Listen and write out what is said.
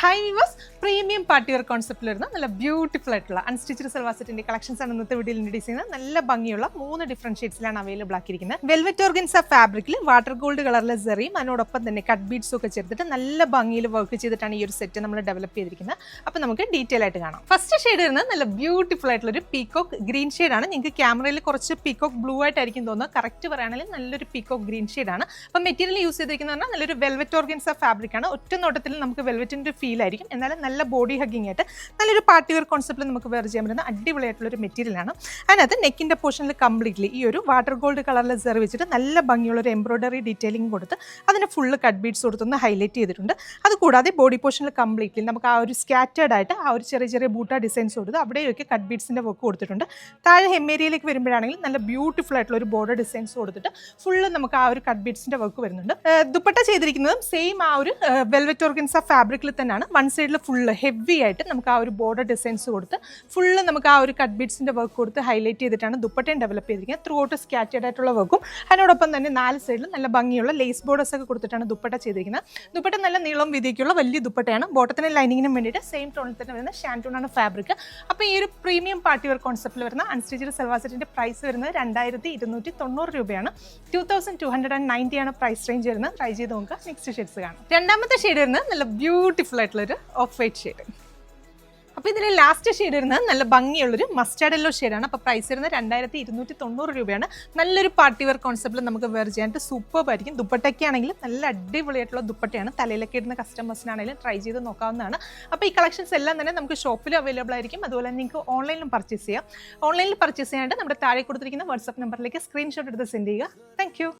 Hi viewers, premium party wear കോൺസെപ്റ്റിൽ വരുന്ന നല്ല ബ്യൂട്ടിഫുൾ ആയിട്ടുള്ള അൺസ്റ്റിച്ച്ഡ് സൽവാർ സെറ്റിന്റെ കളക്ഷൻസ് ആണ് ഇന്നത്തെ വീഡിയോയിൽ ഇൻട്രൊഡ്യൂസ് ചെയ്യുന്നത്. നല്ല ഭംഗിയുള്ള 3 ഡിഫറെന്റ് ഷെയ്ഡ്സിലാണ് അവൈലബിൾ ആക്കിയിരിക്കുന്നത്. വെൽവെറ്റ് ഓർഗൻസ ഫാബ്രിക്കിൽ വാട്ടർ ഗോൾഡ് കളറിലെ സെറിയും അതിനോടൊപ്പം തന്നെ കട്ട് ബീഡ്സും ഒക്കെ ചേർത്തിട്ട് നല്ല ഭംഗിയിൽ വർക്ക് ചെയ്തിട്ടാണ് ഈ ഒരു സെറ്റ് നമ്മൾ ഡെവലപ്പ് ചെയ്തിരിക്കുന്നത്. അപ്പോൾ നമുക്ക് ഡീറ്റെയിൽ ആയിട്ട് കാണാം. ഫസ്റ്റ് ഷെയ്ഡ് വരുന്നത് നല്ല ബ്യൂട്ടിഫുൾ ആയിട്ടുള്ള ഒരു പീകോക്ക് ഗ്രീൻ ഷെയ്ഡാണ്. നിങ്ങൾക്ക് ക്യാമറയിൽ കുറച്ച് പീകോക്ക് ബ്ലൂ ആയിട്ടായിരിക്കും തോന്നുന്നത്. കറക്റ്റ് പറയുകയാണെങ്കിൽ നല്ലൊരു പീകോക്ക് ഗ്രീൻ ഷെയ്ഡാണ്. അപ്പോൾ മെറ്റീരിയൽ യൂസ് ചെയ്തിരിക്കുന്നത് നല്ലൊരു വെൽവെറ്റ് ഓർഗൻസ ഫാബ്രിക് ആണ്. ഒറ്റ നോട്ടത്തിൽ നമുക്ക് വെൽവെറ്റിന്റെ ഫീൽ ആയിരിക്കും. എന്നാലും നല്ല ബോഡി ഹഗ്ഗിങ് ആയിട്ട് നല്ലൊരു പാർട്ടി വെയർ കോൺസെപ്റ്റിൽ നമുക്ക് വെയർ ചെയ്യാൻ പറ്റുന്ന അടിപൊളിയായിട്ടുള്ള ഒരു മെറ്റീരിയലാണ്. അതിനകത്ത് നെക്കിന്റെ പോർഷനിൽ കംപ്ലീറ്റ്ലി ഈ ഒരു വാട്ടർ ഗോൾഡ് കളറിൽ സെറി വെച്ചിട്ട് നല്ല ഭംഗിയുള്ള ഒരു എംബ്രോയിഡറി ഡീറ്റെയിലിംഗ് കൊടുത്ത് അതിന് ഫുള്ള് കട്ട് ബീഡ്സ് കൊടുത്തൊന്ന് ഹൈലൈറ്റ് ചെയ്തിട്ടുണ്ട്. അതുകൂടാതെ ബോഡി പോർഷനിൽ കംപ്ലീറ്റ്ലി നമുക്ക് ആ ഒരു സ്കാറ്റേർഡ് ആയിട്ട് ആ ഒരു ചെറിയ ചെറിയ ബൂട്ട ഡിസൈൻസ് കൊടുത്ത് അവിടെയൊക്കെ കട്ട് ബീഡ്സിന്റെ വർക്ക് കൊടുത്തിട്ടുണ്ട്. താഴെ ഹെമ്മേരിയയിലേക്ക് വരുമ്പോഴാണെങ്കിൽ നല്ല ബ്യൂട്ടിഫുൾ ആയിട്ടുള്ള ഒരു ബോർഡർ ഡിസൈൻസ് കൊടുത്തിട്ട് ഫുള്ള് നമുക്ക് ആ ഒരു കട്ട് ബീഡ്സിന്റെ വർക്ക് വരുന്നുണ്ട്. ദുപ്പട്ട ചെയ്തിരിക്കുന്നതും സെയിം ആ ഒരു വെൽവെറ്റ് ഓർഗൻസ ഫാബ്രിക്കിൽ തന്നെയാണ്. വൺ സൈഡിൽ ഫുള്ള് ഹെവി ആയിട്ട് നമുക്ക് ആ ഒരു ബോർഡർ ഡിസൈൻസ് കൊടുത്ത് ഫുള്ള് നമുക്ക് ആ ഒരു കട്ട് ബീഡ്സിന്റെ വർക്ക് കൊടുത്ത് ഹൈലൈറ്റ് ചെയ്തിട്ടാണ് ദുപ്പട്ടയും ഡെവലപ്പ് ചെയ്തിരിക്കുന്നത്. ത്രൂ ഔട്ട് സ്കാറ്റേർഡ് ആയിട്ടുള്ള വർക്കും അതിനോടൊപ്പം തന്നെ 4 സൈഡിലും നല്ല ഭംഗിയുള്ള ലേസ് ബോർഡേഴ്സ് ഒക്കെ കൊടുത്തിട്ടാണ് ദുപ്പട്ട ചെയ്തിരിക്കുന്നത്. ദുപ്പട്ട നല്ല നീളം വീതിക്കുള്ള വലിയ ദുപ്പട്ടയാണ്. ബോട്ടത്തിനും ലൈനിങ്ങിനും വേണ്ടിയിട്ട് സെയിം ടോണിൽ തന്നെ വരുന്ന ഷാൻറ്റൂണാണ് ഫാബ്രിക്. അപ്പോൾ ഈ ഒരു പ്രീമിയം പാർട്ടി വെയർ കോൺസെപ്റ്റിൽ വരുന്ന അൺസ്റ്റിച്ച്ഡ് സൽവാർ സെറ്റിന്റെ പ്രൈസ് വരുന്നത് 2290 രൂപയാണ്. 2290 ആണ് പ്രൈസ് റേഞ്ച് വരുന്നത്. ട്രൈ ചെയ്ത് നോക്കുക. നെക്സ്റ്റ് ഷെയ്ഡ്സ് കാണാം. രണ്ടാമത്തെ ഷെയ്ഡ് വരുന്നത് നല്ല ബ്യൂട്ടിഫുൾ ആയിട്ടുള്ള ഒരു ഓഫ് വൈറ്റ് ഷെയ്ഡ്. അപ്പോൾ ഇതിൽ ലാസ്റ്റ് ഷെയ്ഡ് വരുന്നത് നല്ല ഭംഗിയുള്ളൊരു മസ്റ്റാർഡ് യെല്ലോ ഷെയ്ഡാണ്. അപ്പോൾ പ്രൈസ് വരുന്നത് 2290 രൂപയാണ്. നല്ലൊരു പാർട്ടി വെയർ കോൺസെപ്റ്റിൽ നമുക്ക് വെയർ ചെയ്യാനായിട്ട് സൂപ്പർബ് ആയിരിക്കും. ദുപ്പട്ടയ്ക്കാണെങ്കിലും നല്ല അടിപൊളിയായിട്ടുള്ള ദുപ്പട്ടയാണ്. തലയിലൊക്കെ ഇടുന്ന കസ്റ്റമേഴ്സിനാണെങ്കിലും ട്രൈ ചെയ്ത് നോക്കാവുന്നതാണ്. അപ്പോൾ ഈ കളക്ഷൻസ് എല്ലാം തന്നെ നമുക്ക് ഷോപ്പിലും അവൈലബിൾ ആയിരിക്കും. അതുപോലെ തന്നെ നിങ്ങൾക്ക് ഓൺലൈനിലും പർച്ചേസ് ചെയ്യാം. ഓൺലൈനിൽ പർച്ചേസ് ചെയ്യാനായിട്ട് നമ്മുടെ താഴെ കൊടുത്തിരിക്കുന്ന വാട്സ്ആപ്പ് നമ്പറിലേക്ക് സ്ക്രീൻഷോട്ട് എടുത്ത് സെൻഡ് ചെയ്യുക. താങ്ക്